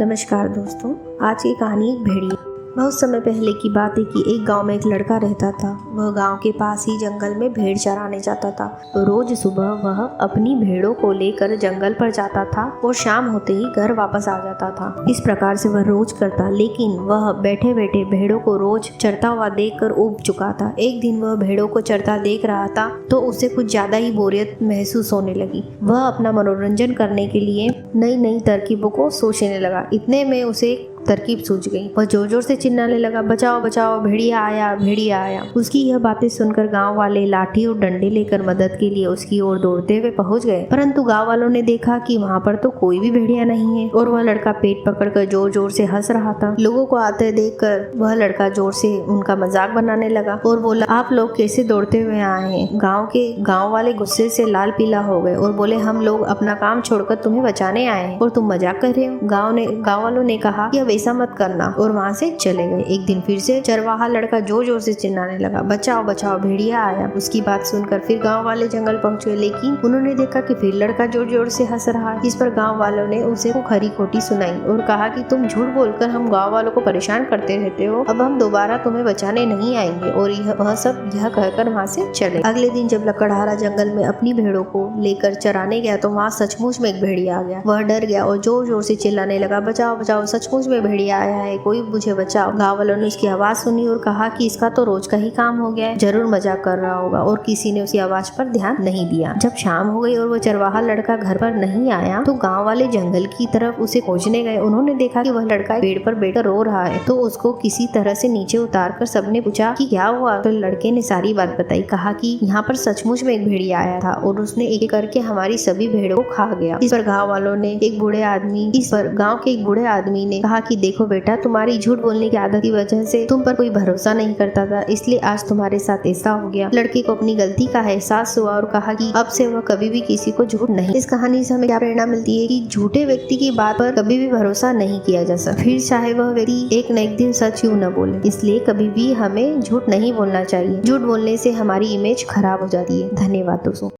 नमस्कार दोस्तों, आज की कहानी एक भेड़िया। बहुत समय पहले की बात है कि एक गांव में एक लड़का रहता था। वह गांव के पास ही जंगल में भेड़ चराने जाता था। रोज सुबह वह अपनी भेड़ों को लेकर जंगल पर जाता था और शाम होते ही घर वापस आ जाता था। इस प्रकार से वह रोज करता, लेकिन वह बैठे बैठे भेड़ों को रोज चरता हुआ देखकर ऊब चुका था। एक दिन वह भेड़ों को चरता देख रहा था तो उसे कुछ ज्यादा ही बोरियत महसूस होने लगी। वह अपना मनोरंजन करने के लिए नई नई तरकीबों को सोचने लगा। इतने में उसे तरकीब सूझ गई। वह जोर जोर से चिल्लाने लगा, बचाओ बचाओ, भेड़िया आया, भेड़िया आया। उसकी यह बातें सुनकर गांव वाले लाठी और डंडे लेकर मदद के लिए उसकी ओर दौड़ते हुए पहुंच गए। परंतु गांव वालों ने देखा कि वहां पर तो कोई भी भेड़िया नहीं है और वह लड़का पेट पकड़कर जोर जोर से हंस रहा था। लोगों को आते देखकर वह लड़का जोर से उनका मजाक बनाने लगा और बोला, आप लोग कैसे दौड़ते हुए आए हैं? गाँव वाले गुस्से से लाल पीला हो गए और बोले, हम लोग अपना काम छोड़कर तुम्हें बचाने आए हैं और तुम मजाक कर रहे हो। गाँव वालों ने कहा कि ऐसा मत करना और वहाँ से चले गए। एक दिन फिर से चरवाहा लड़का जोर जोर से चिल्लाने लगा, बचाओ बचाओ, भेड़िया आया। उसकी बात सुनकर फिर गांव वाले जंगल पहुंचे, लेकिन उन्होंने देखा कि फिर लड़का जोर जोर से हंस रहा है। इस पर गांव वालों ने उसे खरी खोटी सुनाई और कहा कि तुम झूठ बोलकर हम गांव वालों को परेशान करते रहते हो। अब हम दोबारा तुम्हें बचाने नहीं आएंगे। और वह सब यह कहकर वहाँ से चले। अगले दिन जब लकड़हारा जंगल में अपनी भेड़ों को लेकर चराने गया तो वहाँ सचमुच में एक भेड़िया आ गया। वह डर गया और जोर जोर से चिल्लाने लगा, बचाओ बचाओ, सचमुच में भेड़िया आया है, कोई मुझे बचाओ। गांव वालों ने उसकी आवाज सुनी और कहा कि इसका तो रोज का ही काम हो गया है, जरूर मजाक कर रहा होगा। और किसी ने उसकी आवाज पर ध्यान नहीं दिया। जब शाम हो गई और वह चरवाहा लड़का घर पर नहीं आया तो गांव वाले जंगल की तरफ उसे खोजने गए। उन्होंने देखा कि वह लड़का पेड़ पर बैठकर रो रहा है, तो उसको किसी तरह से नीचे उतार कर सबने पूछा कि क्या हुआ। तो लड़के ने सारी बात बताई। कहा कि यहाँ पर सचमुच में एक भेड़िया आया था और उसने एक एक करके हमारी सभी भेड़ों को खा गया। इस पर गाँव के एक बूढ़े आदमी ने कहा कि देखो बेटा, तुम्हारी झूठ बोलने की आदत की वजह से तुम पर कोई भरोसा नहीं करता था, इसलिए आज तुम्हारे साथ ऐसा हो गया। लड़के को अपनी गलती का एहसास हुआ और कहा कि अब से वह कभी भी किसी को झूठ नहीं। इस कहानी से हमें क्या प्रेरणा मिलती है कि झूठे व्यक्ति की बात पर कभी भी भरोसा नहीं किया जा सकता, फिर चाहे वह व्यक्ति एक न एक दिन सच क्यों न बोले। इसलिए कभी भी हमें झूठ नहीं बोलना चाहिए। झूठ बोलने से हमारी इमेज खराब हो जाती है। धन्यवाद दोस्तों।